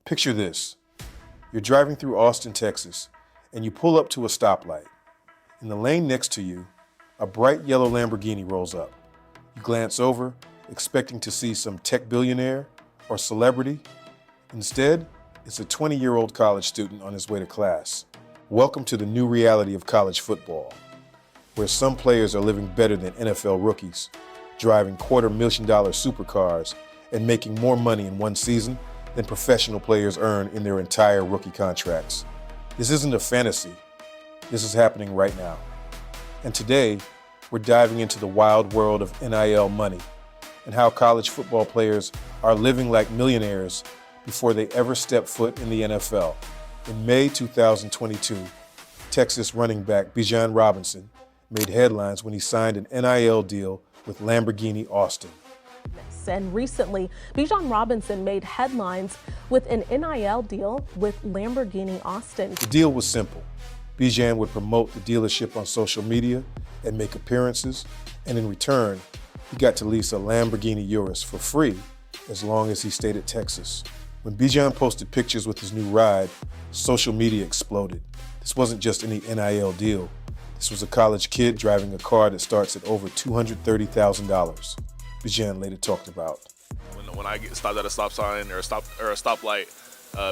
Picture this. You're driving through Austin, Texas, and you pull up to a stoplight. In the lane next to you, a bright yellow Lamborghini rolls up. You glance over, expecting to see some tech billionaire or celebrity. Instead, it's a 20-year-old college student on his way to class. Welcome to the new reality of college football, where some players are living better than NFL rookies, driving $250,000 supercars and making more money in one season than professional players earn in their entire rookie contracts. This isn't a fantasy. This is happening right now. And today, we're diving into the wild world of NIL money and how college football players are living like millionaires before they ever step foot in the NFL. In May 2022, Texas running back Bijan Robinson made headlines when he signed an NIL deal with Lamborghini Austin. And recently, Bijan Robinson made headlines with an NIL deal with Lamborghini Austin. The deal was simple. Bijan would promote the dealership on social media and make appearances, and in return, he got to lease a Lamborghini Urus for free as long as he stayed at Texas. When Bijan posted pictures with his new ride, social media exploded. This wasn't just any NIL deal. This was a college kid driving a car that starts at over $230,000. Bijan later talked about. When I get stopped at a stop sign or a stoplight,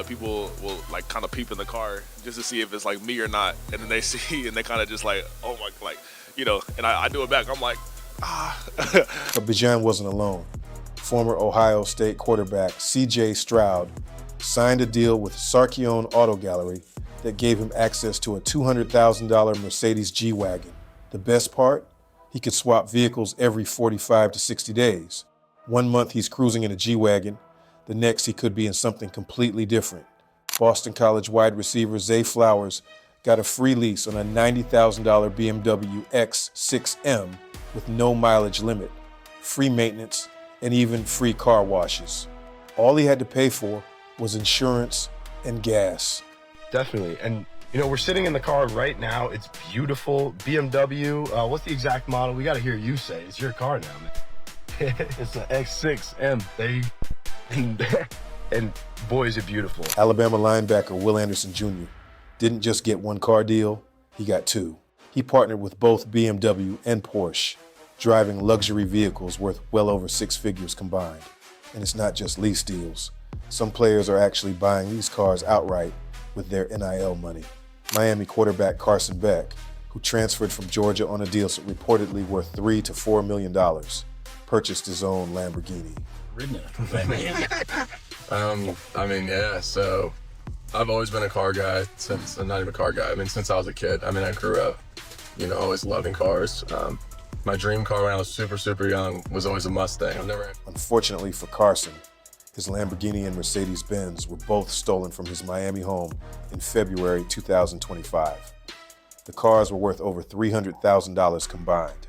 people will like kind of peep in the car just to see if it's like me or not, and then they see and they kind of just like, oh my, like, you know, and I do it back. I'm like, ah. But Bijan wasn't alone. Former Ohio State quarterback C.J. Stroud signed a deal with Sarchione Auto Gallery that gave him access to a $200,000 Mercedes G-Wagon. The best part? He could swap vehicles every 45 to 60 days. One month he's cruising in a G-Wagon, the next he could be in something completely different. Boston College wide receiver Zay Flowers got a free lease on a $90,000 BMW X6M with no mileage limit, free maintenance, and even free car washes. All he had to pay for was insurance and gas. Definitely, and you know, we're sitting in the car right now. It's beautiful. BMW, what's the exact model? We got to hear you say. It's your car now, man. It's an X6M, baby. And boy, is it beautiful. Alabama linebacker Will Anderson Jr. didn't just get one car deal, he got two. He partnered with both BMW and Porsche, driving luxury vehicles worth well over six figures combined. And it's not just lease deals. Some players are actually buying these cars outright with their NIL money. Miami quarterback Carson Beck, who transferred from Georgia on a deal reportedly worth $3 to $4 million, purchased his own Lamborghini. I mean, yeah, so I've always been a car guy since, not even a car guy, I mean, since I was a kid. I mean, I grew up, you know, always loving cars. My dream car when I was super young was always a Mustang. Unfortunately for Carson, his Lamborghini and Mercedes-Benz were both stolen from his Miami home in February 2025. The cars were worth over $300,000 combined.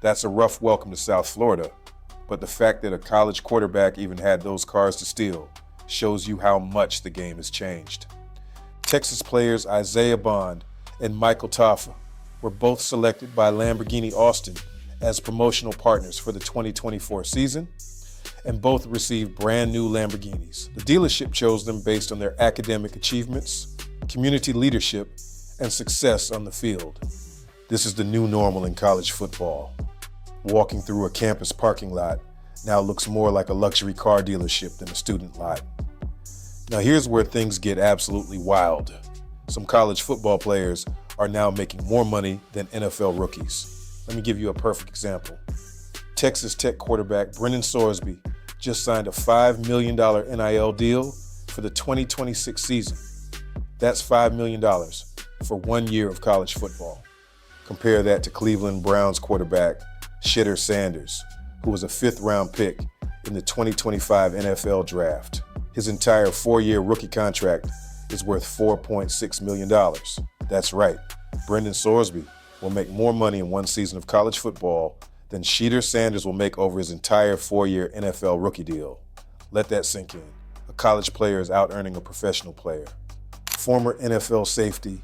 That's a rough welcome to South Florida, but the fact that a college quarterback even had those cars to steal shows you how much the game has changed. Texas players Isaiah Bond and Michael Taffa were both selected by Lamborghini Austin as promotional partners for the 2024 season, and both received brand new Lamborghinis. The dealership chose them based on their academic achievements, community leadership, and success on the field. This is the new normal in college football. Walking through a campus parking lot now looks more like a luxury car dealership than a student lot. Now here's where things get absolutely wild. Some college football players are now making more money than NFL rookies. Let me give you a perfect example. Texas Tech quarterback Brendan Sorsby just signed a $5 million NIL deal for the 2026 season. That's $5 million for 1 year of college football. Compare that to Cleveland Browns quarterback Shedeur Sanders, who was a fifth-round pick in the 2025 NFL Draft. His entire 4-year rookie contract is worth $4.6 million. That's right, Brendan Sorsby will make more money in one season of college football than Shedeur Sanders will make over his entire 4-year NFL rookie deal. Let that sink in. A college player is out-earning a professional player. Former NFL safety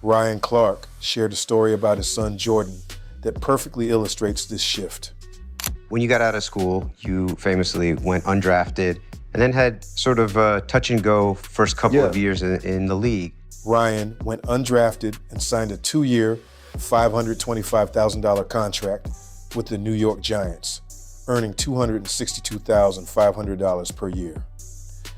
Ryan Clark shared a story about his son Jordan that perfectly illustrates this shift. When you got out of school, you famously went undrafted and then had sort of a touch and go first couple of years in the league. Ryan went undrafted and signed a 2-year, $525,000 contract with the New York Giants, earning $262,500 per year.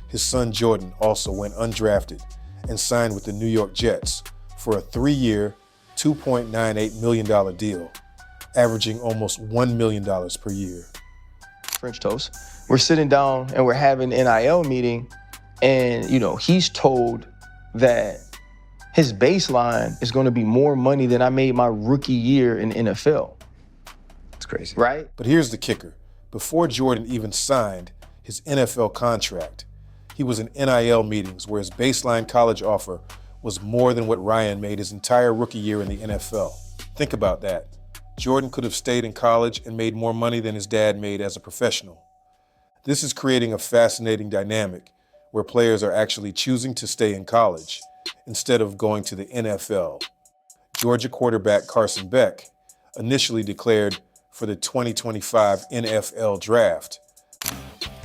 His son Jordan also went undrafted and signed with the New York Jets for a 3-year, $2.98 million deal, averaging almost $1 million per year. French toast. We're sitting down and we're having an NIL meeting, and he's told that his baseline is going to be more money than I made my rookie year in NFL. It's crazy. Right? But here's the kicker. Before Jordan even signed his NFL contract, he was in NIL meetings where his baseline college offer was more than what Ryan made his entire rookie year in the NFL. Think about that. Jordan could have stayed in college and made more money than his dad made as a professional. This is creating a fascinating dynamic where players are actually choosing to stay in college instead of going to the NFL. Georgia quarterback Carson Beck initially declared for the 2025 NFL Draft.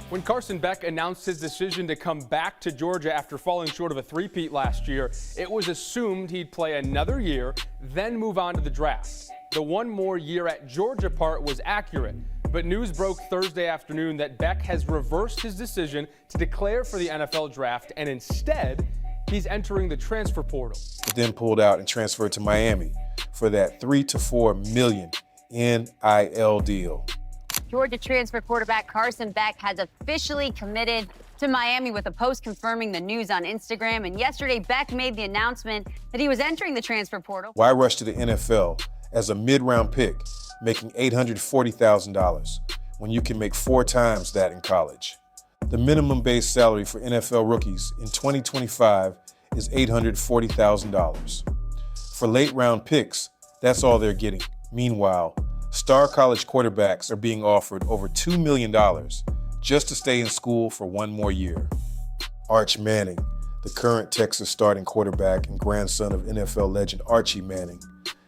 When Carson Beck announced his decision to come back to Georgia after falling short of a three-peat last year, it was assumed he'd play another year, then move on to the draft. The one more year at Georgia part was accurate, but news broke Thursday afternoon that Beck has reversed his decision to declare for the NFL Draft, and instead, he's entering the transfer portal. But then pulled out and transferred to Miami for that $3 to $4 million NIL deal. Georgia transfer quarterback Carson Beck has officially committed to Miami with a post confirming the news on Instagram. And yesterday, Beck made the announcement that he was entering the transfer portal. Why rush to the NFL as a mid-round pick, making $840,000 when you can make 4 times that in college? The minimum base salary for NFL rookies in 2025 is $840,000. For late-round picks, that's all they're getting. Meanwhile, star college quarterbacks are being offered over $2 million just to stay in school for one more year. Arch Manning, the current Texas starting quarterback and grandson of NFL legend Archie Manning,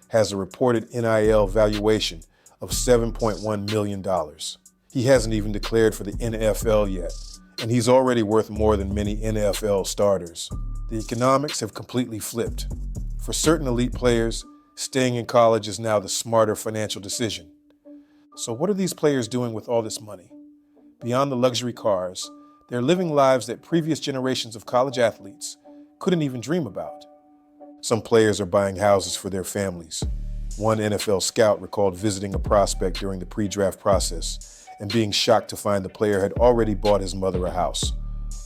has a reported NIL valuation of $7.1 million. He hasn't even declared for the NFL yet, and he's already worth more than many NFL starters. The economics have completely flipped. For certain elite players, staying in college is now the smarter financial decision. So what are these players doing with all this money? Beyond the luxury cars, they're living lives that previous generations of college athletes couldn't even dream about. Some players are buying houses for their families. One NFL scout recalled visiting a prospect during the pre-draft process and being shocked to find the player had already bought his mother a house,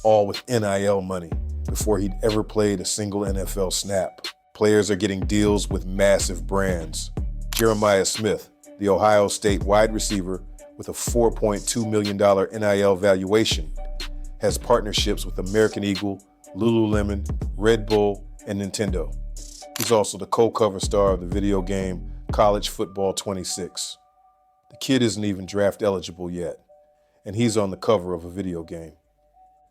all with NIL money, before he'd ever played a single NFL snap. Players are getting deals with massive brands. Jeremiah Smith, the Ohio State wide receiver with a $4.2 million NIL valuation, has partnerships with American Eagle, Lululemon, Red Bull, and Nintendo. He's also the co-cover star of the video game College Football 26. The kid isn't even draft eligible yet, and he's on the cover of a video game.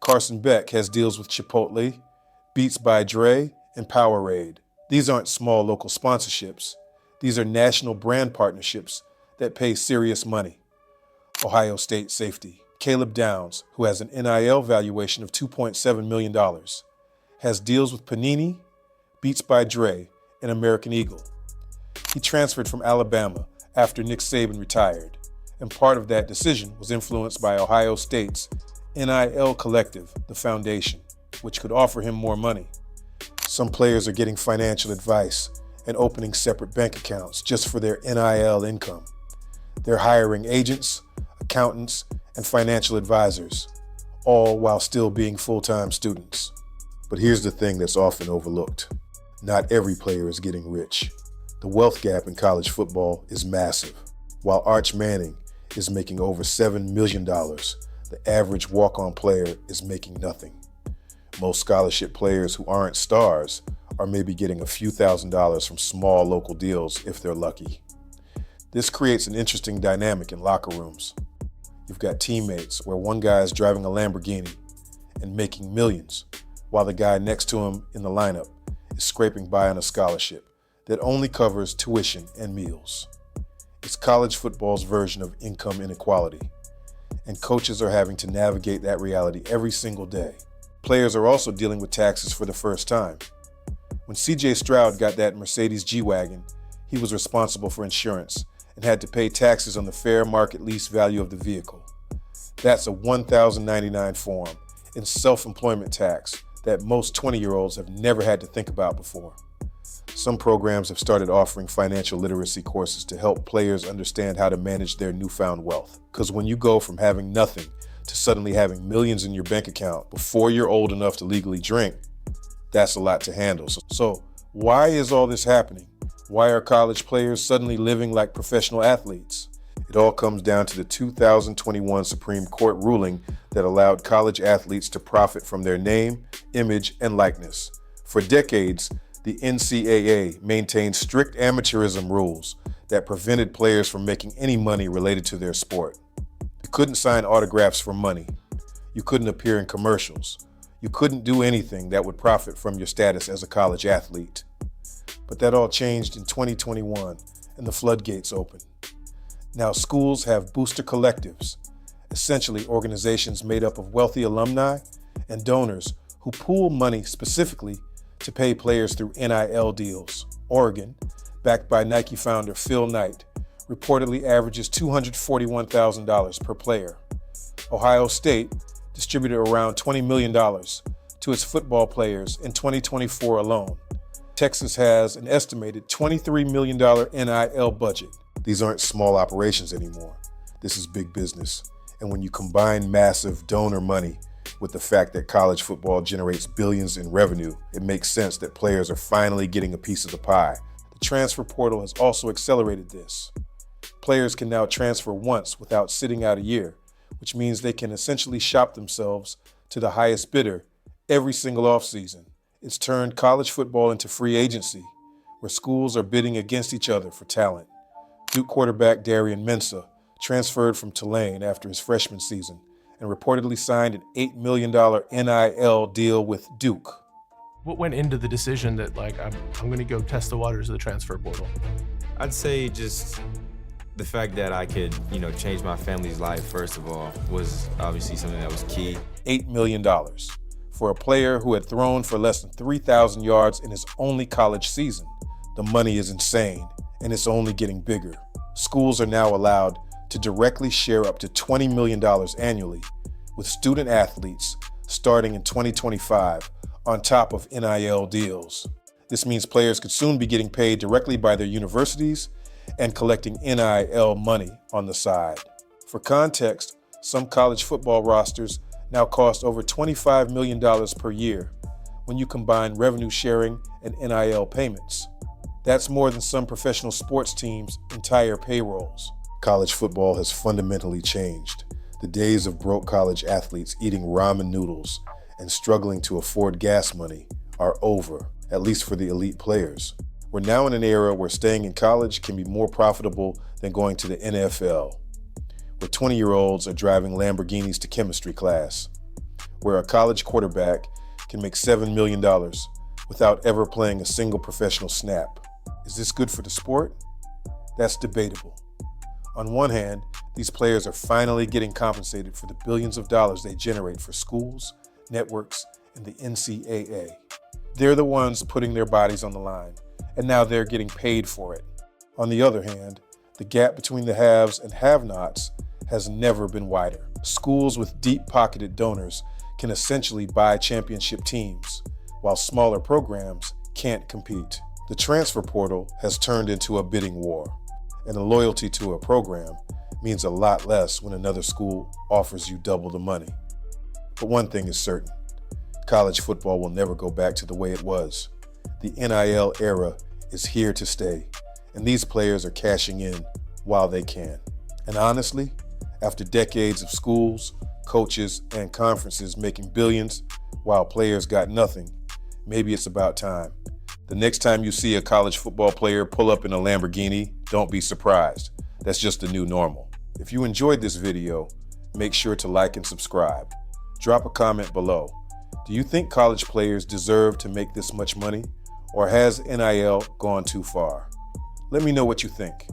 Carson Beck has deals with Chipotle, Beats by Dre, and Powerade. These aren't small local sponsorships. These are national brand partnerships that pay serious money. Ohio State safety Caleb Downs, who has an NIL valuation of $2.7 million, has deals with Panini, Beats by Dre, and American Eagle. He transferred from Alabama after Nick Saban retired, and part of that decision was influenced by Ohio State's NIL collective, the foundation, which could offer him more money. Some players are getting financial advice and opening separate bank accounts just for their NIL income. They're hiring agents, accountants, and financial advisors, all while still being full-time students. But here's the thing that's often overlooked. Not every player is getting rich. The wealth gap in college football is massive. While Arch Manning is making over $7 million, the average walk-on player is making nothing. Most scholarship players who aren't stars are maybe getting a few $1,000s from small local deals if they're lucky. This creates an interesting dynamic in locker rooms. You've got teammates where one guy is driving a Lamborghini and making millions, while the guy next to him in the lineup is scraping by on a scholarship that only covers tuition and meals. It's college football's version of income inequality. and coaches are having to navigate that reality every single day. Players are also dealing with taxes for the first time. When C.J. Stroud got that Mercedes G-Wagon, he was responsible for insurance and had to pay taxes on the fair market lease value of the vehicle. That's a $1,099 form in self-employment tax that most 20-year-olds have never had to think about before. Some programs have started offering financial literacy courses to help players understand how to manage their newfound wealth. Because when you go from having nothing to suddenly having millions in your bank account before you're old enough to legally drink, that's a lot to handle. So why is all this happening? Why are college players suddenly living like professional athletes? It all comes down to the 2021 Supreme Court ruling that allowed college athletes to profit from their name, image, and likeness. For decades, the NCAA maintained strict amateurism rules that prevented players from making any money related to their sport. You couldn't sign autographs for money. You couldn't appear in commercials. You couldn't do anything that would profit from your status as a college athlete. But that all changed in 2021, and the floodgates opened. Now schools have booster collectives, essentially organizations made up of wealthy alumni and donors who pool money specifically to pay players through NIL deals. Oregon, backed by Nike founder Phil Knight, reportedly averages $241,000 per player. Ohio State distributed around $20 million to its football players in 2024 alone. Texas has an estimated $23 million NIL budget. These aren't small operations anymore. This is big business. And when you combine massive donor money with the fact that college football generates billions in revenue, it makes sense that players are finally getting a piece of the pie. The transfer portal has also accelerated this. Players can now transfer once without sitting out a year, which means they can essentially shop themselves to the highest bidder every single offseason. It's turned college football into free agency, where schools are bidding against each other for talent. Duke quarterback Darian Mensah transferred from Tulane after his freshman season and reportedly signed an $8 million NIL deal with Duke. What went into the decision that, like, I'm going to go test the waters of the transfer portal? I'd say just the fact that I could, change my family's life, first of all, was obviously something that was key. $8 million for a player who had thrown for less than 3,000 yards in his only college season. The money is insane, and it's only getting bigger. Schools are now allowed to directly share up to $20 million annually with student athletes starting in 2025 on top of NIL deals. This means players could soon be getting paid directly by their universities and collecting NIL money on the side. For context, some college football rosters now cost over $25 million per year when you combine revenue sharing and NIL payments. That's more than some professional sports teams' entire payrolls. College football has fundamentally changed. The days of broke college athletes eating ramen noodles and struggling to afford gas money are over, at least for the elite players. We're now in an era where staying in college can be more profitable than going to the NFL, where 20-year-olds are driving Lamborghinis to chemistry class, where a college quarterback can make $7 million without ever playing a single professional snap. Is this good for the sport? That's debatable. On one hand, these players are finally getting compensated for the billions of dollars they generate for schools, networks, and the NCAA. They're the ones putting their bodies on the line, and now they're getting paid for it. On the other hand, the gap between the haves and have-nots has never been wider. Schools with deep-pocketed donors can essentially buy championship teams, while smaller programs can't compete. The transfer portal has turned into a bidding war, and the loyalty to a program means a lot less when another school offers you double the money. But one thing is certain, college football will never go back to the way it was. The NIL era is here to stay, and these players are cashing in while they can. And honestly, after decades of schools, coaches, and conferences making billions while players got nothing, maybe it's about time. The next time you see a college football player pull up in a Lamborghini, don't be surprised. That's just the new normal. If you enjoyed this video, make sure to like and subscribe. Drop a comment below. Do you think college players deserve to make this much money, or has NIL gone too far? Let me know what you think.